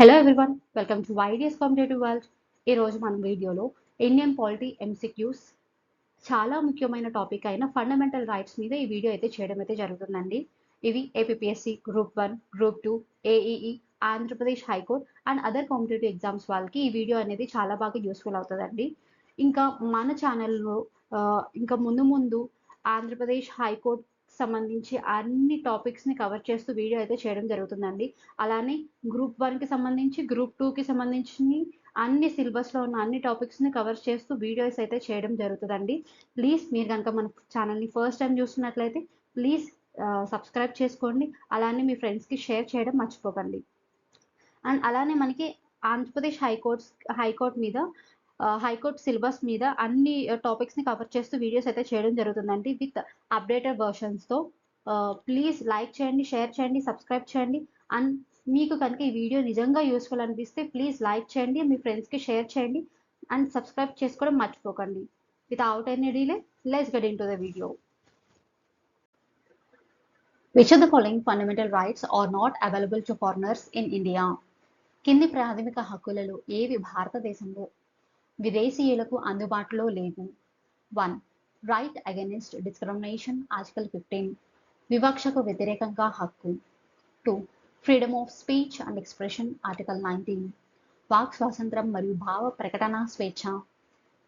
Hello everyone, welcome to YDS competitive world. ఈరోజు మన వీడియోలో ఇండియన్ పాలిటీ ఎంసీక్యూస్ చాలా ముఖ్యమైన టాపిక్ అయిన ఫండమెంటల్ రైట్స్ మీద ఈ వీడియో అయితే చేయడం అయితే జరుగుతుందండి. ఇవి APSC group 1, group 2, AEE, Andhra Pradesh high court and other competitive exams వాళ్ళకి ఈ వీడియో అనేది చాలా బాగా యూస్ఫుల్ అవుతుందండి. ఇంకా మన ఛానల్లో ఇంకా ముందు ముందు ఆంధ్రప్రదేశ్ హైకోర్ట్ సంబంధించి అన్ని టాపిక్స్ని కవర్ చేస్తూ వీడియో అయితే చేయడం జరుగుతుందండి. అలానే గ్రూప్ 1కి సంబంధించి, గ్రూప్ 2కి సంబంధించి అన్ని సిలబస్లో ఉన్న అన్ని టాపిక్స్ని కవర్ చేస్తూ వీడియోస్ అయితే చేయడం జరుగుతుందండి. ప్లీజ్ మీరు కనుక మన ఛానల్ని ఫస్ట్ టైం చూస్తున్నట్లయితే ప్లీజ్ సబ్స్క్రైబ్ చేసుకోండి. అలానే మీ ఫ్రెండ్స్కి షేర్ చేయడం మర్చిపోకండి. అండ్ అలానే మనకి ఆంధ్రప్రదేశ్ హైకోర్ట్ మీద హైకోర్ట్ సిలబస్ మీద అన్ని టాపిక్స్ని కవర్ చేస్తూ వీడియోస్ అయితే చేయడం జరుగుతుందండి విత్ అప్డేటెడ్ వర్షన్స్తో. ప్లీజ్ లైక్ చేయండి, షేర్ చేయండి, సబ్స్క్రైబ్ చేయండి. అండ్ మీకు కనుక ఈ వీడియో నిజంగా యూస్ఫుల్ అనిపిస్తే ప్లీజ్ లైక్ చేయండి, మీ ఫ్రెండ్స్కి షేర్ చేయండి అండ్ సబ్స్క్రైబ్ చేసుకోవడం మర్చిపోకండి. Without any delay, let's get into the video. Which of the following fundamental rights are not available to foreigners in India? కింది ప్రాథమిక హక్కులలో ఏవి భారతదేశంలో విదేశీయులకు అందుబాటులో లేవు? 1. రైట్ అగైనెస్ట్ డిస్క్రిమినేషన్, ఆర్టికల్ 15, వివక్షకు వ్యతిరేకంగా హక్కు. 2. Freedom of speech and expression, article 19, walk స్వాతంత్రం మరియు భావ ప్రకటన స్వేచ్ఛ.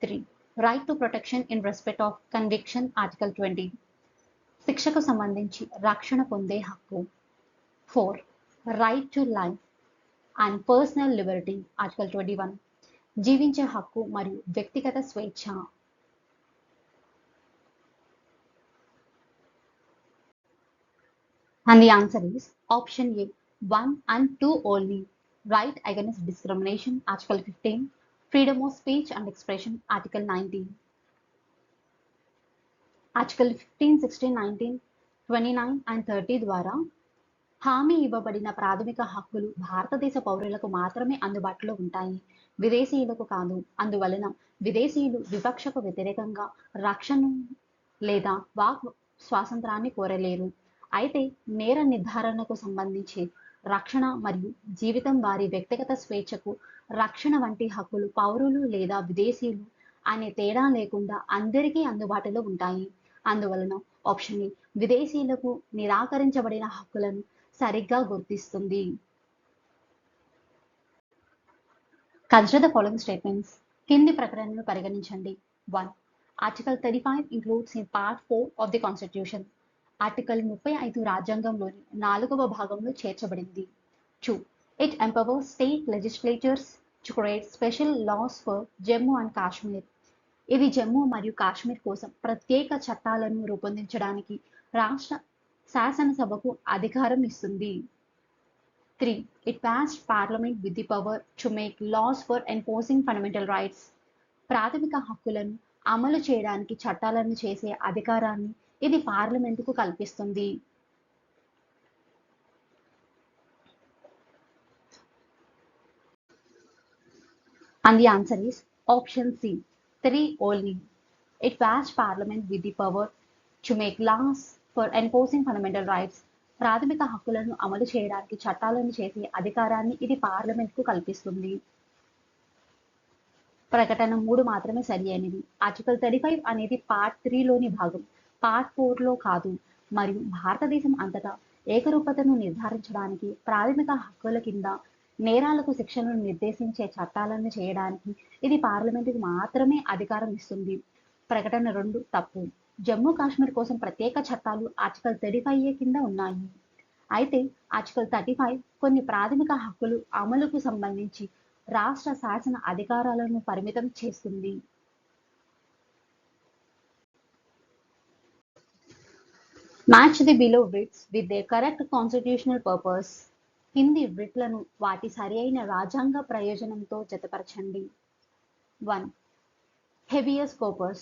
3. Right to protection in respect of conviction, article 20, శిక్షకు సంబంధించి రక్షణ పొందే హక్కు. 4. Right to life and personal Liberty, article 21, జీవించే హక్కు మరియు వ్యక్తిగత స్వేచ్ఛ. And the answer is option A, 1 and 2 only. Right against discrimination, article 15, freedom of speech and expression, article 19. Article 15, 16, 19, 29 and 30 ద్వారా హామీ ఇవ్వబడిన ప్రాథమిక హక్కులు భారతదేశ పౌరులకు మాత్రమే అందుబాటులో ఉంటాయి, విదేశీయులకు కాదు. అందువలన విదేశీయులు వివక్షకు వ్యతిరేకంగా రక్షణ లేదా వాక్ స్వాతంత్రాన్ని కోరలేరు. అయితే నేర నిర్ధారణకు సంబంధించి రక్షణ మరియు జీవితం, వారి వ్యక్తిగత స్వేచ్ఛకు రక్షణ వంటి హక్కులు పౌరులు లేదా విదేశీయులు అనే తేడా లేకుండా అందరికీ అందుబాటులో ఉంటాయి. అందువలన ఆప్షన్ ఏ విదేశీయులకు నిరాకరించబడిన హక్కులను సరిగ్గా గుర్తిస్తుంది. Consider the following statements. కింది ప్రకటనను పరిగణించండి. 1. Article 35 includes in part 4 of the constitution. Article 35 రాజ్యాంగంలోని 4వ భాగంలో చేర్చబడింది. 2. It empowers state legislatures to create special laws for Jammu and Kashmir. ఇది జమ్మూ మరియు కాశ్మీర్ కోసం ప్రత్యేక చట్టాలను రూపొందించడానికి రాష్ట్ర శాసనసభకు అధికారం ఇస్తుంది. 3. It passed Parliament with the power to make laws for enforcing fundamental rights. ప్రాథమిక హక్కులను అమలు చేయడానికి చట్టాలను చేసే అధికారాన్ని ఇది పార్లమెంటుకు కల్పిస్తుంది. And the answer is option C, 3 only. It passed Parliament with the power to make laws for enforcing fundamental rights. ప్రాథమిక హక్కులను అమలు చేయడానికి చట్టాలను చేసే అధికారాన్ని ఇది పార్లమెంట్కు కల్పిస్తుంది. ప్రకటన 3 మాత్రమే సరి అయినది. ఆర్టికల్ 35 అనేది పార్ట్ 3లోని భాగం, పార్ట్ 4లో కాదు. మరియు భారతదేశం అంతటా ఏకరూపతను నిర్ధారించడానికి, ప్రాథమిక హక్కుల కింద నేరాలకు శిక్షలను నిర్దేశించే చట్టాలను చేయడానికి ఇది పార్లమెంటుకు మాత్రమే అధికారం ఇస్తుంది. ప్రకటన 2 తప్పు. జమ్మూ కాశ్మీర్ కోసం ప్రత్యేక చట్టాలు ఆర్టికల్ 35A కింద ఉన్నాయి. అయితే ఆర్టికల్ 35 కొన్ని ప్రాథమిక హక్కులు అమలుకు సంబంధించి రాష్ట్ర శాసన అధికారాలను పరిమితం చేస్తుంది. Match the below writs with their correct constitutional purpose. కింది writలను వాటి సరియైన రాజ్యాంగ ప్రయోజనంతో జతపరచండి. 1. habeas corpus.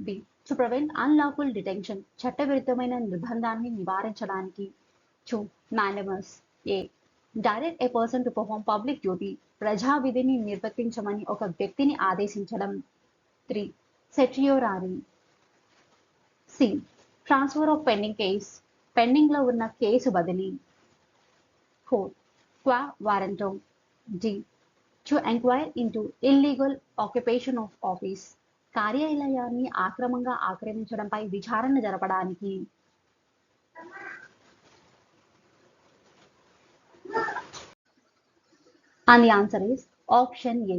B. to prevent unlawful detention, చట్టవిరుద్ధమైన నిర్బంధాన్ని నివారించడానికి. 2. mandamus. A. direct a person to perform public duty, ప్రజా విధిని నిర్వర్తించమని ఒక వ్యక్తిని ఆదేశించడం. 3. certiorari. C. Transfer of pending case, పెండింగ్లో ఉన్న కేసు బదిలీ. 4. qua warranto. D. To enquire into illegal occupation of office. కార్యాలయాన్ని ఆక్రమంగా ఆక్రమించడంపై విచారణ జరపడానికి. And the answer is option A.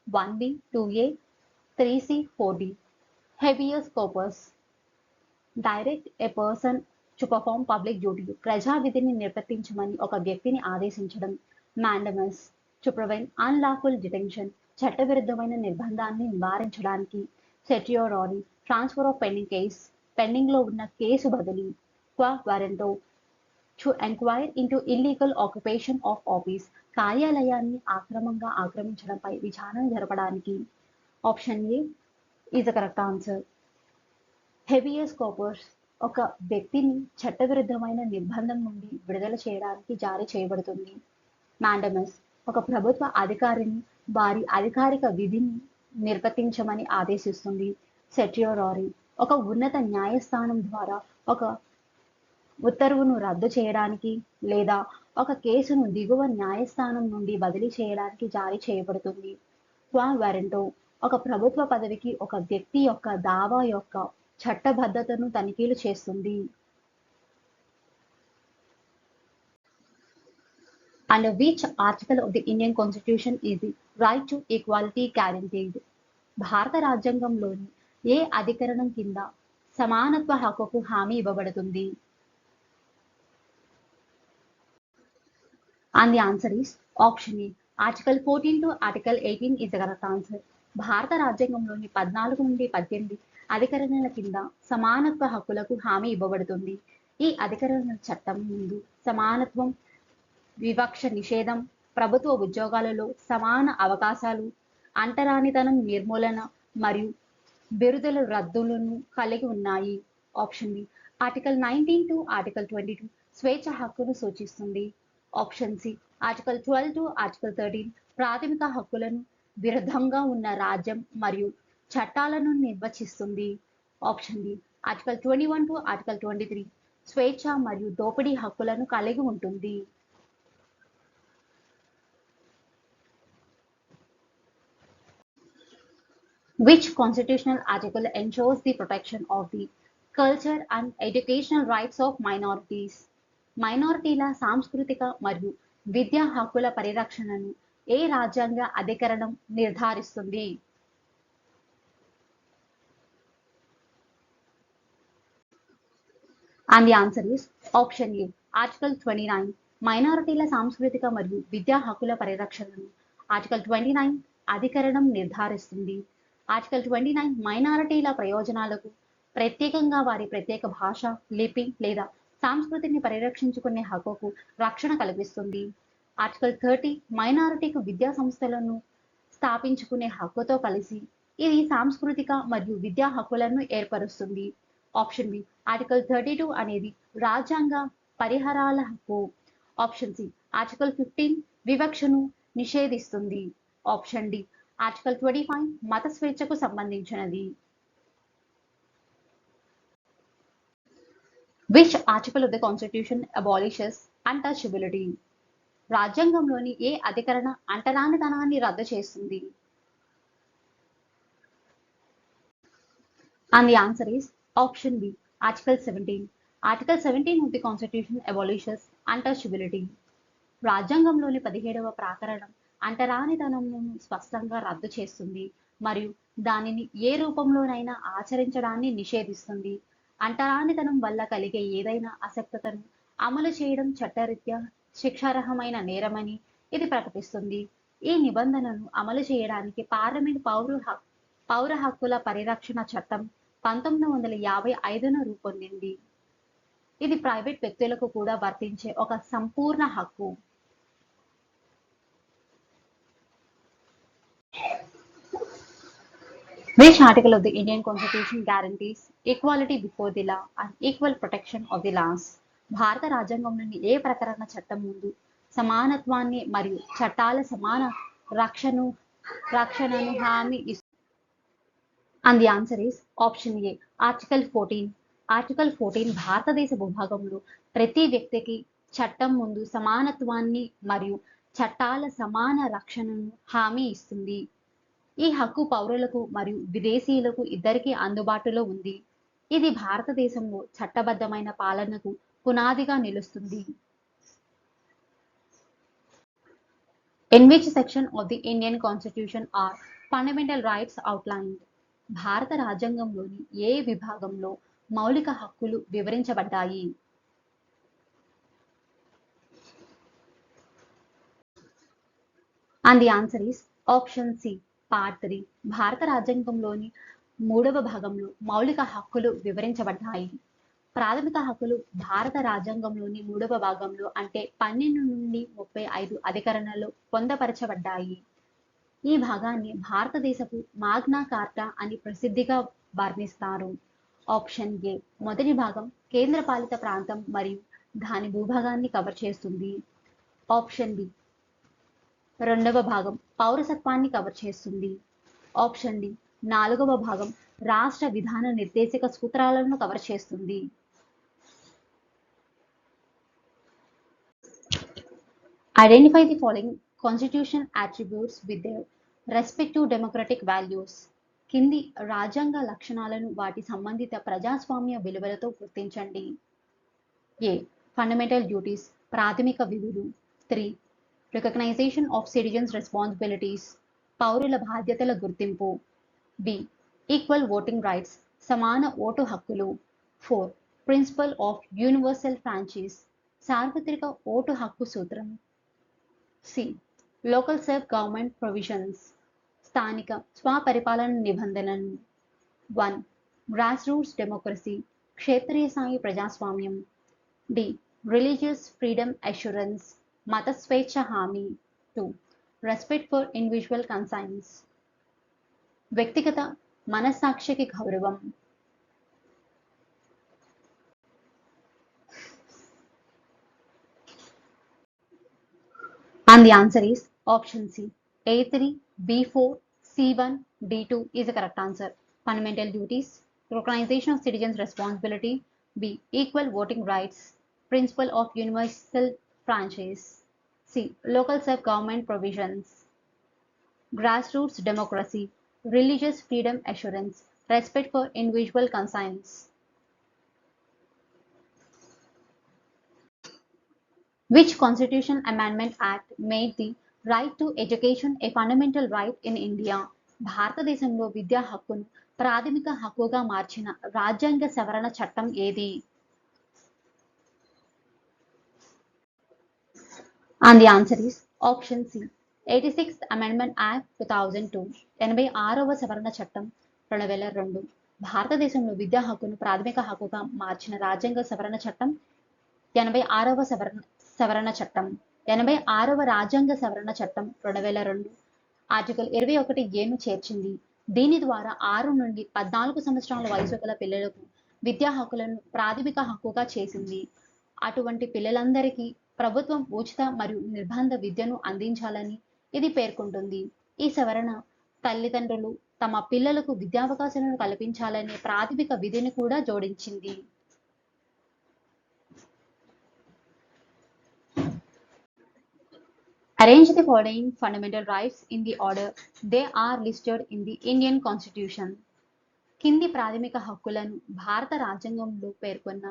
1B, 2A, 3C, 4D. Habeas corpus. Direct a person to perform public duty. ప్రజా విధిని నిర్వర్తించమని ఒక వ్యక్తిని ఆదేశించడం. Mandamus. To prevent unlawful detention. చట్టవిరుద్ధమైన నిర్బంధాన్ని నివారించడానికి. Certiorari. Transfer of pending case. Pending లో ఉన్న కేసు బదిలీ. Qua warranto. To enquire into illegal occupation of office. కార్యాలయాన్ని ఆక్రమంగా ఆక్రమించడంపై విచారణ జరపడానికి. Option A is the correct answer. Habeas corpus ఒక వ్యక్తిని చట్టవిరుద్ధమైన నిర్బంధం నుండి విడుదల చేయడానికి జారీ చేయబడుతుంది. మాండమస్ ఒక ప్రభుత్వ అధికారిని వారి అధికారిక విధిని నిర్వర్తించమని ఆదేశిస్తుంది. సెట్రియోరారీ ఒక ఉన్నత న్యాయస్థానం ద్వారా ఒక ఉత్తర్వును రద్దు చేయడానికి లేదా ఒక కేసును దిగువ న్యాయస్థానం నుండి బదిలీ చేయడానికి జారీ చేయబడుతుంది. క్వా వారెంటో ఒక ప్రభుత్వ పదవికి ఒక వ్యక్తి యొక్క దావా యొక్క చట్టబద్ధతను తనిఖీలు చేస్తుంది. Under which article of the Indian Constitution is the right to equality guaranteed? భారత రాజ్యాంగంలోని ఏ అధికరణం కింద సమానత్వ హక్కుకు హామీ ఇవ్వబడుతుంది? And the answer is option A. Article 14 to Article 18 is the correct answer. భారత రాజ్యాంగంలోని 14 నుండి 18 అధికరణల కింద సమానత్వ హక్కులకు హామీ ఇవ్వబడుతుంది. ఈ అధికరణ చట్టం ముందు సమానత్వం, వివక్ష నిషేధం, ప్రభుత్వ ఉద్యోగాలలో సమాన అవకాశాలు, అంటరానితనం నిర్మూలన మరియు బిరుదుల రద్దులను కలిగి ఉన్నాయి. Option B. Article 19 to article 22 స్వేచ్ఛ హక్కును సూచిస్తుంది. Option C. Article 12 to article 13 ప్రాథమిక హక్కులను విరుద్ధంగా ఉన్న రాజ్యం మరియు చట్టాలను నిర్వచిస్తుంది. Option D. Article 21 to article 23 స్వేచ్ఛ మరియు దోపిడీ హక్కులను కలిగి ఉంటుంది. Which constitutional article ensures the protection of the culture and educational rights of minorities? మైనారిటీల సాంస్కృతిక మరియు విద్యా హక్కుల పరిరక్షణను ఏ రాజ్యాంగ అధికరణం నిర్ధారిస్తుంది? And the answer is option A. Article 29 మైనారిటీల సాంస్కృతిక మరియు విద్యా హక్కుల పరిరక్షణను ఆర్టికల్ 29 అధికరణం నిర్ధారిస్తుంది. ఆర్టికల్ 29 మైనారిటీల ప్రయోజనాలకు ప్రత్యేకంగా వారి ప్రత్యేక భాష, లిపి లేదా సంస్కృతిని పరిరక్షించుకునే హక్కుకు రక్షణ కల్పిస్తుంది. ఆర్టికల్ 30 మైనారిటీకు విద్యా సంస్థలను స్థాపించుకునే హక్కుతో కలిసి ఇది సాంస్కృతిక మరియు విద్యా హక్కులను ఏర్పరుస్తుంది. Option B. ఆర్టికల్ 32 అనేది రాజ్యాంగ పరిహారాల హక్కు. Option C. ఆర్టికల్ 15 వివక్షను నిషేధిస్తుంది. Option D. ఆర్టికల్ 25 మత స్వేచ్ఛకు సంబంధించినది. Which article of the Constitution abolishes untouchability? రాజ్యాంగంలోని ఏ అధికరణ అంటరానితనాన్ని రద్దు చేస్తుంది? And the answer is option B. Article 17. Article 17 of the Constitution abolishes untouchability. రాజ్యాంగంలోని 17వ ప్రాకరణం అంటరానితనంను స్పష్టంగా రద్దు చేస్తుంది మరియు దానిని ఏ రూపంలోనైనా ఆచరించడాన్ని నిషేధిస్తుంది. అంటరానితనం వల్ల కలిగే ఏదైనా అసక్తతను అమలు చేయడం చట్టరీత్యా శిక్షార్హమైన నేరమని ఇది ప్రకటిస్తుంది. ఈ నిబంధనను అమలు చేయడానికి పార్లమెంట్ పౌర హక్కుల పరిరక్షణ చట్టం 1955ను రూపొందింది. ఇది ప్రైవేట్ వ్యక్తులకు కూడా వర్తించే ఒక సంపూర్ణ హక్కు. Which article of the Indian Constitution guarantees equality before the law and equal protection of the laws? భారత రాజ్యాంగంలోని ఏ ప్రకరణ చట్టం ముందు సమానత్వాన్ని మరియు చట్టాల సమాన రక్షణను హామీ ఇస్తుంది? And the answer is option A. Article 14. Article 14 భారతదేశ భూభాగంలో ప్రతి వ్యక్తికి చట్టం ముందు సమానత్వాన్ని మరియు చట్టాల సమాన రక్షణను హామీ ఇస్తుంది. ఈ హక్కు పౌరులకు మరియు విదేశీయులకు ఇద్దరికీ అందుబాటులో ఉంది. ఇది భారతదేశంలో చట్టబద్ధమైన పాలనకు పునాదిగా నిలుస్తుంది. In which section of the Indian Constitution are fundamental rights outlined? భారత రాజ్యాంగంలోని ఏ విభాగంలో మౌలిక హక్కులు వివరించబడ్డాయి? And the answer is option C, part 3. భారత రాజ్యాంగంలోని 3వ భాగంలో మౌలిక హక్కులు వివరించబడ్డాయి. ప్రాథమిక హక్కులు భారత రాజ్యాంగంలోని 3వ భాగంలో అంటే 12 నుండి 35 అధికరణలో పొందపరచబడ్డాయి. ఈ భాగాన్ని భారతదేశపు మాగ్నా కార్టా అని ప్రసిద్ధిగా వర్ణిస్తారు. ఆప్షన్ ఏ మొదటి భాగం కేంద్రపాలిత ప్రాంతం మరియు దాని భూభాగాన్ని కవర్ చేస్తుంది. ఆప్షన్ బి రెండవ భాగం పౌరసత్వాన్ని కవర్ చేస్తుంది. ఆప్షన్ డి 4వ భాగం రాష్ట్ర విధాన నిర్దేశక సూత్రాలను కవర్ చేస్తుంది. Identify the following constitution attributes with their respective democratic values. కింది రాజ్యాంగ లక్షణాలను వాటి సంబంధిత ప్రజాస్వామ్య విలువలతో గుర్తించండి. ఏ ఫండమెంటల్ డ్యూటీస్ ప్రాథమిక విధులు. 3 రికగ్నైజేషన్ ఆఫ్ సిటిజన్స్ రెస్పాన్సిబిలిటీస్ పౌరుల బాధ్యతల గుర్తింపు. బి ఈక్వల్ ఓటింగ్ రైట్స్ సమాన ఓటు హక్కులు. 4 ప్రిన్సిపల్ ఆఫ్ యూనివర్సల్ ఫ్రాంచైజ్ సార్వత్రిక ఓటు హక్కు సూత్రం. C local self government provisions స్థానిక స్వపరిపాలన నిబంధనలు. 1 గ్రాస్ రూట్స్ డెమోక్రసీ క్షేత్రీయ స్థాయి ప్రజాస్వామ్యం. డి రిలీజియస్ ఫ్రీడమ్ అష్యూరెన్స్ మత స్వేచ్ఛ హామీ. 2 రెస్పెక్ట్ ఫర్ ఇండివిజువల్ కన్సైన్స్ వ్యక్తిగత మనస్సాక్షికి గౌరవం. And the answer is option C. A3, B4, C1, D2 is the correct answer. Fundamental duties, recognition of citizens' responsibility. B. Equal voting rights, principle of universal franchise. C. Local self-government provisions. Grassroots democracy, religious freedom assurance, respect for individual conscience. Which Constitution Amendment Act made the right to education a fundamental right in India? భారతదేశంలో విద్యా హక్కును ప్రాథమిక హక్కుగా మార్చిన రాజ్యాంగ సవరణ చట్టం ఏది? And the answer is option C. 86th Amendment Act 2002. 86వ సవరణ చట్టం 2002. భారతదేశంలో విద్యా హక్కును ప్రాథమిక హక్కుగా మార్చిన రాజ్యాంగ సవరణ చట్టం 86వ సవరణ చట్టం. 86వ రాజ్యాంగ సవరణ చట్టం 2002 ఆర్టికల్ 21A చేర్చింది. దీని ద్వారా 6 నుండి 14 సంవత్సరాల వయసు గల పిల్లలకు విద్యా హక్కులను ప్రాథమిక హక్కుగా చేసింది. అటువంటి పిల్లలందరికీ ప్రభుత్వం ఉచిత మరియు నిర్బంధ విద్యను అందించాలని ఇది పేర్కొంటుంది. ఈ సవరణ తల్లిదండ్రులు తమ పిల్లలకు విద్యావకాశాలను కల్పించాలనే ప్రాథమిక విధిని కూడా జోడించింది. Arrange the following fundamental rights in the order they are listed in the Indian Constitution. కింది ప్రాథమిక హక్కులను భారత రాజ్యాంగంలో పేర్కొన్న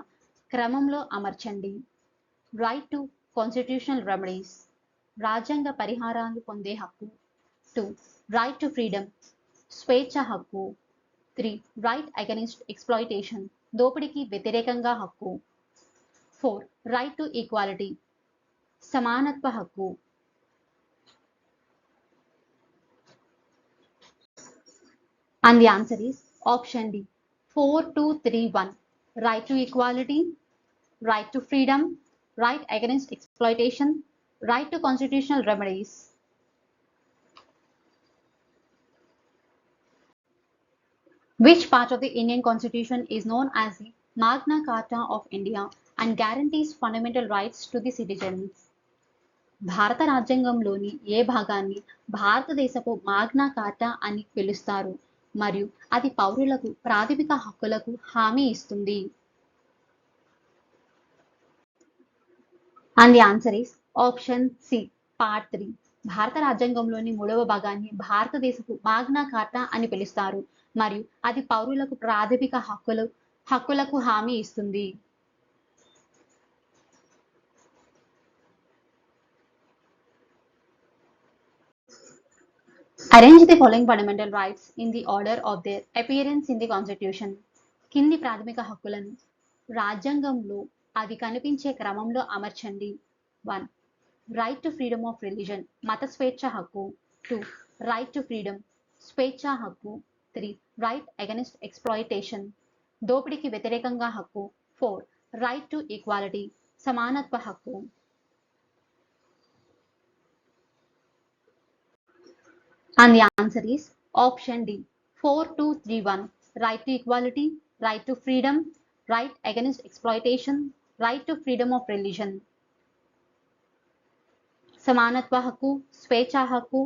క్రమంలో అమర్చండి. రైట్ టు కాన్స్టిట్యూషనల్ రెమెడీస్ రాజ్యాంగ పరిహారాలు పొందే హక్కు. 2 రైట్ టు ఫ్రీడమ్ స్వేచ్ఛ హక్కు. 3 రైట్ అగెనిస్ట్ ఎక్స్‌ప్లాయిటేషన్ దోపిడీకి వ్యతిరేకంగా హక్కు. 4 రైట్ టు ఈక్వాలిటీ సమానత్వ హక్కు. And the answer is option D. 4, 2, 3, 1. Right to equality, right to freedom, right against exploitation, right to constitutional remedies. Which part of the Indian Constitution is known as the Magna Carta of India and guarantees fundamental rights to the citizens? భారత రాజ్యాంగంలోని ఏ భాగాన్ని భారతదేశపు మాగ్నా కార్టా అని పిలుస్తారు మరియు అది పౌరులకు ప్రాథమిక హక్కులకు హామీ ఇస్తుంది? And the answer is option C. Part 3. భారత రాజ్యాంగంలోని 3వ భాగాన్ని భారతదేశపు మాగ్నా కార్టా అని పిలుస్తారు మరియు అది పౌరులకు ప్రాథమిక హక్కులకు హామీ ఇస్తుంది. Arrange the following fundamental rights in the order of their appearance in the Constitution. కింది ప్రాథమిక హక్కులను రాజ్యాంగంలో అవి కనిపించే క్రమంలో అమర్చండి. 1. Right to freedom of religion, మత స్వేచ్ఛ హక్కు. 2. రైట్ టు ఫ్రీడమ్, స్వేచ్ఛ హక్కు. 3. రైట్ అగెనిస్ట్ ఎక్స్‌ప్లాయిటేషన్, దోపిడీకి వ్యతిరేకంగా హక్కు. 4. రైట్ టు ఈక్వాలిటీ, సమానత్వ హక్కు. And the answer is option D, 4231. Right to equality, right to freedom, right against exploitation, right to freedom of religion. సమానత్వ హక్కు, స్వేచ్ఛ హక్కు,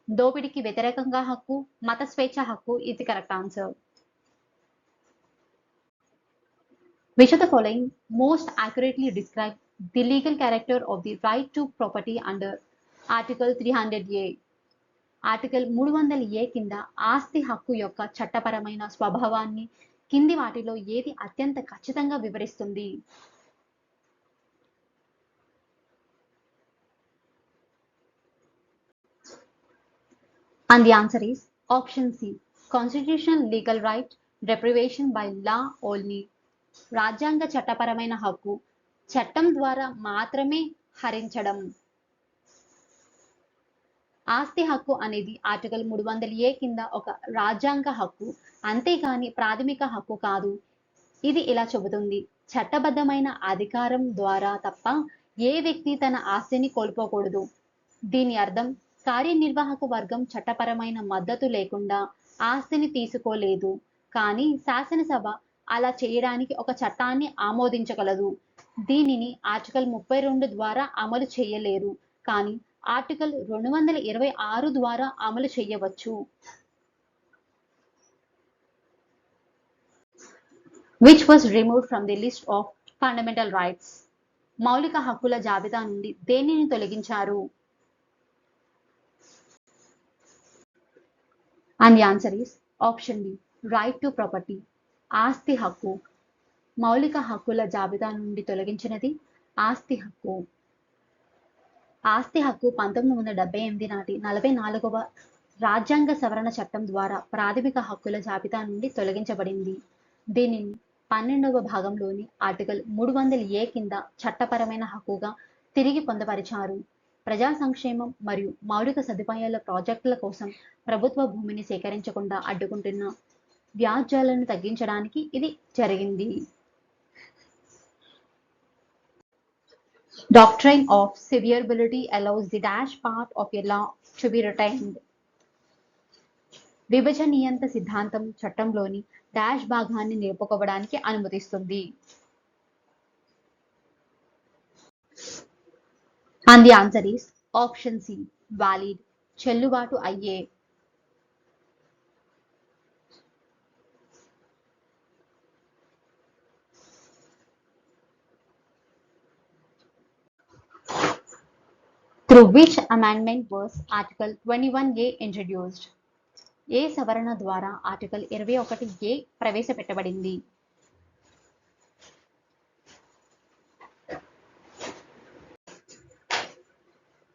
దోపిడీకి వ్యతిరేకంగా హక్కు, మత స్వేచ్ఛ హక్కు is the correct answer. Which of the following most accurately describe the legal character of the right to property under Article 300A? Article 300A కింద ఆస్తి హక్కు యొక్క చట్టపరమైన స్వభావాన్ని కింది వాటిలో ఏది అత్యంత ఖచ్చితంగా వివరిస్తుంది? And the answer is option C, constitutional legal right, deprivation by law only. రాజ్యాంగ చట్టపరమైన హక్కు చట్టం ద్వారా మాత్రమే హరించడం. ఆస్తి హక్కు అనేది ఆర్టికల్ 300A కింద ఒక రాజ్యాంగ హక్కు, అంతేకాని ప్రాథమిక హక్కు కాదు. ఇది ఇలా చెబుతుంది: చట్టబద్ధమైన అధికారం ద్వారా తప్ప ఏ వ్యక్తి తన ఆస్తిని కోల్పోకూడదు. దీని అర్థం కార్యనిర్వాహక వర్గం చట్టపరమైన మద్దతు లేకుండా ఆస్తిని తీసుకోలేదు, కానీ శాసనసభ అలా చేయడానికి ఒక చట్టాన్ని ఆమోదించగలదు. దీనిని ఆర్టికల్ 32 ద్వారా అమలు చేయలేరు, కానీ ఆర్టికల్ 226 ద్వారా అమలు చేయవచ్చు. Which was removed from the list of fundamental rights? మౌలిక హక్కుల జాబితా నుండి దేనిని తొలగించారు? And the answer is option D, right to property, ఆస్తి హక్కు. మౌలిక హక్కుల జాబితా నుండి తొలగించినది ఆస్తి హక్కు. ఆస్తి హక్కు 1978 నాటి 44వ రాజ్యాంగ సవరణ చట్టం ద్వారా ప్రాథమిక హక్కుల జాబితా నుండి తొలగించబడింది. దీనిని 12వ భాగంలోని ఆర్టికల్ 300A కింద చట్టపరమైన హక్కుగా తిరిగి పొందపరిచారు. ప్రజా సంక్షేమం మరియు మౌలిక సదుపాయాల ప్రాజెక్టుల కోసం ప్రభుత్వ భూమిని సేకరించకుండా అడ్డుకుంటున్న వ్యాజ్యాలను తగ్గించడానికి ఇది జరిగింది. Doctrine of severability allows the dash part of a law to be retained. విభజనీయత సిద్ధాంతం చట్టంలోని డాష్ భాగాన్ని నిలుపుకోవడానికి అనుమతిస్తుంది. And the answer is option C, valid, చెల్లుబాటు అయ్యే. Through which amendment was Article 21A introduced? ఏ సవరణ ద్వారా article 21A ప్రవేశపెట్టబడింది?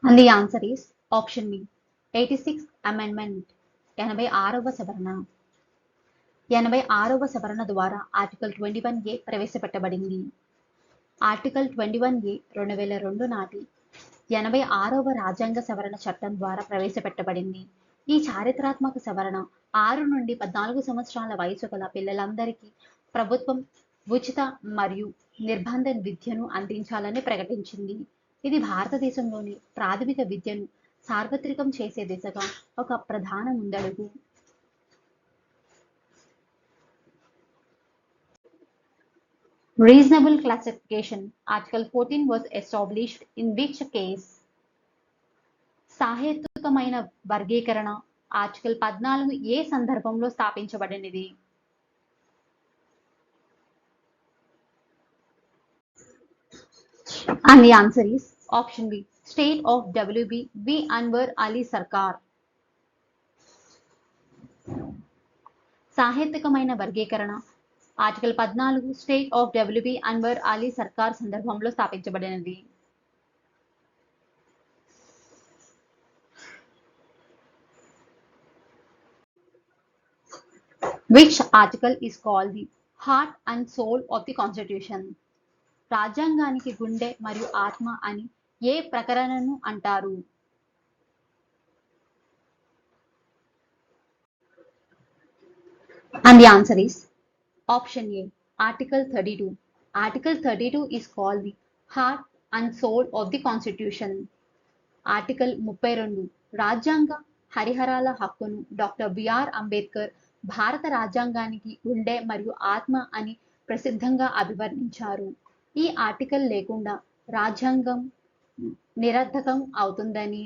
And the answer is option B, 86th amendment, 86వ సవరణ. 86వ సవరణ ద్వారా ఆర్టికల్ 21A ప్రవేశపెట్టబడింది. ఆర్టికల్ 21A 2002 నాటి 86వ రాజ్యాంగ సవరణ చట్టం ద్వారా ప్రవేశపెట్టబడింది. ఈ చారిత్రాత్మక సవరణ 6 నుండి 14 సంవత్సరాల వయసు గల పిల్లలందరికీ ప్రభుత్వం ఉచిత మరియు నిర్బంధ విద్యను అందించాలని ప్రకటించింది. ఇది భారతదేశంలోని ప్రాథమిక విద్యను సార్వత్రికం చేసే దిశగా ఒక ప్రధాన ముందడుగు. Reasonable classification, Article 14 was established in which case? సాహేతుకమైన వర్గీకరణ ఆర్టికల్ 14 ఏ సందర్భంలో స్థాపించబడినది? And the answer is option B, State of WB V. Anwar Ali Sarkar. సాహిత్యకమైన వర్గీకరణ article 14 state of WB Anwar Ali సర్కార్ సందర్భంలో స్థాపించబడినది. Which article is called the heart and soul of the constitution? రాజ్యాంగానికి గుండె మరియు ఆత్మ అని ఏ ప్రకరణను అంటారు? And the answer is option A, Article 32. Article 32 is called the heart and soul of the constitution. Article 32 రాజ్యాంగ హరిహరాల హక్కును డాక్టర్ బిఆర్ అంబేద్కర్ భారత రాజ్యాంగానికి గుండె మరియు ఆత్మ అని ప్రసిద్ధంగా అభివర్ణించారు. ఈ ఆర్టికల్ లేకుండా రాజ్యాంగం నిరర్థకం అవుతుందని,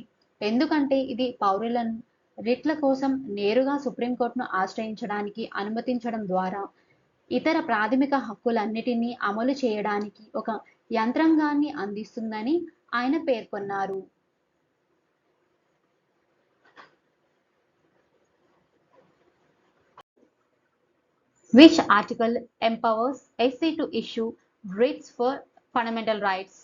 ఎందుకంటే ఇది పౌరులను రిట్ల కోసం నేరుగా సుప్రీంకోర్టును ఆశ్రయించడానికి అనుమతించడం ద్వారా ఇతర ప్రాథమిక హక్కులన్నిటినీ అమలు చేయడానికి ఒక యంత్రాంగాన్ని అందిస్తుందని ఆయన పేర్కొన్నారు. Which article empowers SC to issue writs for fundamental rights?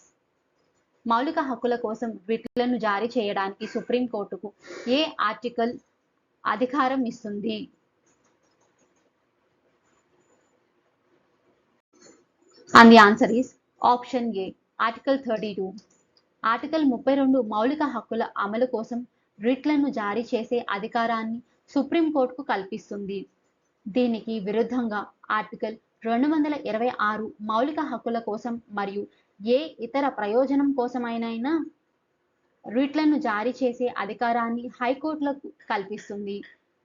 మౌలిక హక్కుల కోసం రిట్లను జారీ చేయడానికి సుప్రీంకోర్టుకు ఏ ఆర్టికల్ అధికారం ఇస్తుంది? And the answer is option A, Article 32. Article 32 మౌలిక హక్కుల అమలు కోసం రిట్లను జారీ చేసే అధికారాన్ని సుప్రీంకోర్టుకు కల్పిస్తుంది. దీనికి విరుద్ధంగా ఆర్టికల్ 226 మౌలిక హక్కుల కోసం మరియు ఏ ఇతర ప్రయోజనం కోసమైనా రిట్లను జారీ చేసే అధికారాన్ని హైకోర్టులకు కల్పిస్తుంది.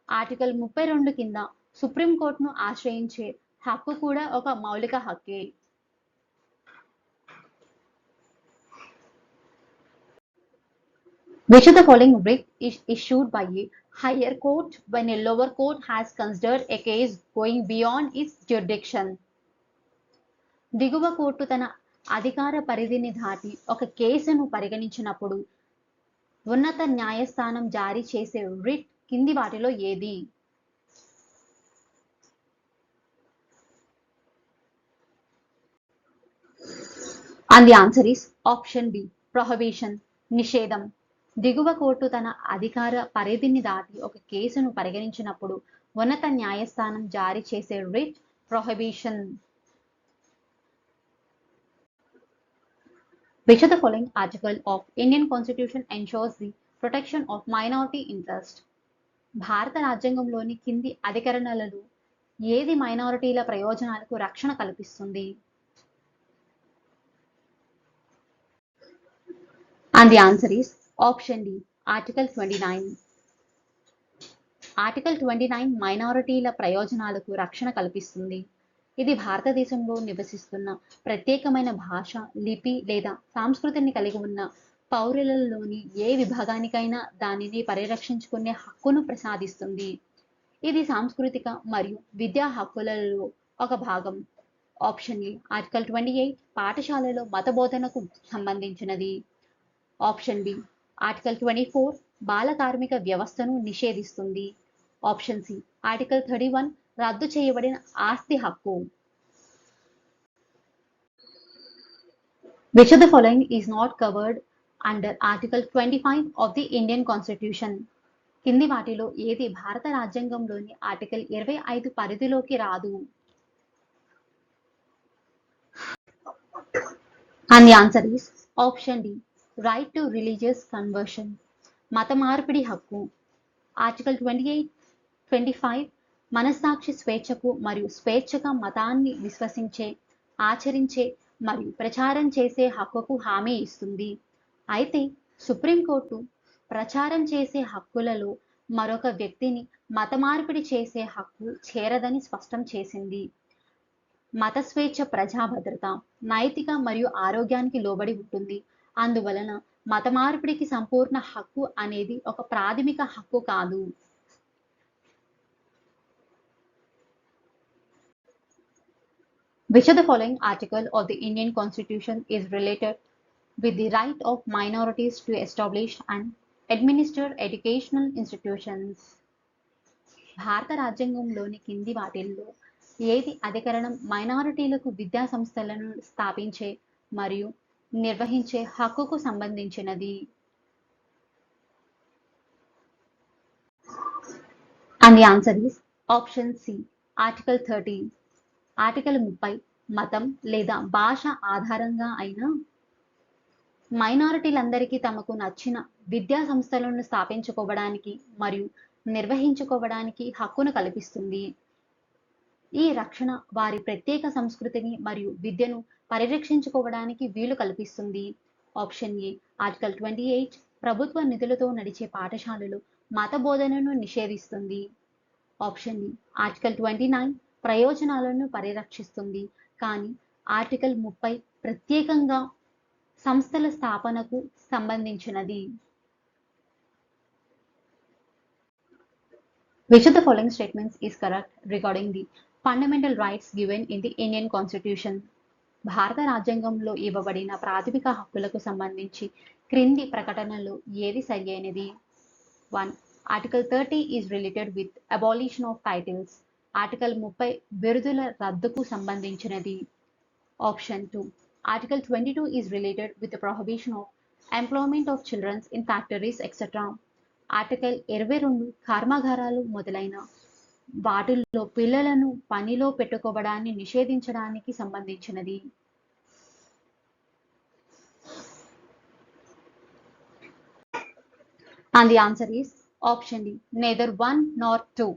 ఆర్టికల్ 32 కింద సుప్రీంకోర్టును ఆశ్రయించే హక్కు కూడా ఒక మౌలిక హక్కే. Which of the following writ is issued by a higher court when a lower court has considered a case going beyond its jurisdiction? దిగువ కోర్టు తన అధికార పరిధిని దాటి ఒక కేసును పరిగణించినప్పుడు ఉన్నత న్యాయస్థానం జారీ చేసే రిట్ కింది వాటిలో ఏది? And the answer is option B, prohibition, నిషేధం. దిగువ కోర్టు తన అధికార పరిధిని దాటి ఒక కేసును పరిగణించినప్పుడు ఉన్నత న్యాయస్థానం జారీ చేసే writ prohibition. Which of the following article of Indian Constitution ensures the protection of minority interest? భారత రాజ్యాంగంలోని కింది అధికరణలలో ఏది మైనారిటీల ప్రయోజనాలకు రక్షణ కల్పిస్తుంది? And the answer is option D, Article 29. Article 29 మైనారిటీల ప్రయోజనాలకు రక్షణ కల్పిస్తుంది. ఇది భారతదేశంలో నివసిస్తున్న ప్రత్యేకమైన భాష, లిపి లేదా సంస్కృతిని కలిగి ఉన్న పౌరులలోని ఏ విభాగానికైనా దానిని పరిరక్షించుకునే హక్కును ప్రసాదిస్తుంది. ఇది సాంస్కృతిక మరియు విద్యా హక్కులలో ఒక భాగం. ఆప్షన్ ఏ, ఆర్టికల్ 28 పాఠశాలలో మత బోధనకు సంబంధించినది. ఆప్షన్ బి, ఆర్టికల్ 24 బాల కార్మిక వ్యవస్థను నిషేధిస్తుంది. ఆప్షన్ సి, ఆర్టికల్ 31 రద్దు చేయబడిన ఆస్తి హక్కు. Which of the following is not covered under Article 25 of the Indian Constitution? కింది వాటిలో ఏది భారత రాజ్యాంగంలోని ఆర్టికల్ 25 పరిధిలోకి రాదు? And the answer is option D, right to religious conversion, మత మార్పిడి హక్కు. ఆర్టికల్ 28, 25 మనస్సాక్షి స్వేచ్ఛకు మరియు స్వేచ్ఛగా మతాన్ని విశ్వసించే, ఆచరించే మరియు ప్రచారం చేసే హక్కుకు హామీ ఇస్తుంది. అయితే సుప్రీంకోర్టు ప్రచారం చేసే హక్కులలో మరొక వ్యక్తిని మత మార్పిడి చేసే హక్కు చేరదని స్పష్టం చేసింది. మత స్వేచ్ఛ ప్రజా భద్రత, నైతిక మరియు ఆరోగ్యానికి లోబడి ఉంటుంది. అందువలన మత మార్పిడికి సంపూర్ణ హక్కు అనేది ఒక ప్రాథమిక హక్కు కాదు. Which of the following article of the Indian Constitution is related with the right of minorities to establish and administer educational institutions. భారత రాజ్యాంగంలోని కింది వాటిల్లో ఏది అధికరణం మైనారిటీలకు విద్యా సంస్థలను స్థాపించే మరియు నిర్వహించే హక్కుకు సంబంధించినది? And the answer is option C, Article 13. Article 30 మతం లేదా భాష ఆధారంగా అయిన మైనారిటీలందరికీ తమకు నచ్చిన విద్యా సంస్థలను స్థాపించుకోవడానికి మరియు నిర్వహించుకోవడానికి హక్కును కల్పిస్తుంది. ఈ రక్షణ వారి ప్రత్యేక సంస్కృతిని మరియు విద్యను పరిరక్షించుకోవడానికి వీలు కల్పిస్తుంది. ఆప్షన్ ఏ, ఆర్టికల్ 28 ప్రభుత్వ నిధులతో నడిచే పాఠశాలలు మత బోధనను నిషేధిస్తుంది. ఆప్షన్ బి, ఆర్టికల్ 29 ప్రయోజనాలను పరిరక్షిస్తుంది, కానీ ఆర్టికల్ 30 ప్రత్యేకంగా సంస్థల స్థాపనకు సంబంధించినది. Which of the following statements is correct regarding the fundamental rights given in the Indian Constitution? భారత రాజ్యాంగంలో ఇవ్వబడిన ప్రాథమిక హక్కులకు సంబంధించి క్రింది ప్రకటనలు ఏది సరియైనది? 1. Article 30 is related with abolition of titles. Article 30 బిరుదుల రద్దుకు సంబంధించినది. Option 2. Article 22 is related with the prohibition of employment of children in factories, etc. Article 22 కర్మాగారాలు మొదలైన వాటిల్లో పిల్లలను పనిలో పెట్టుకోవడాన్ని నిషేధించడానికి సంబంధించినది. And the answer is option D, neither one nor two.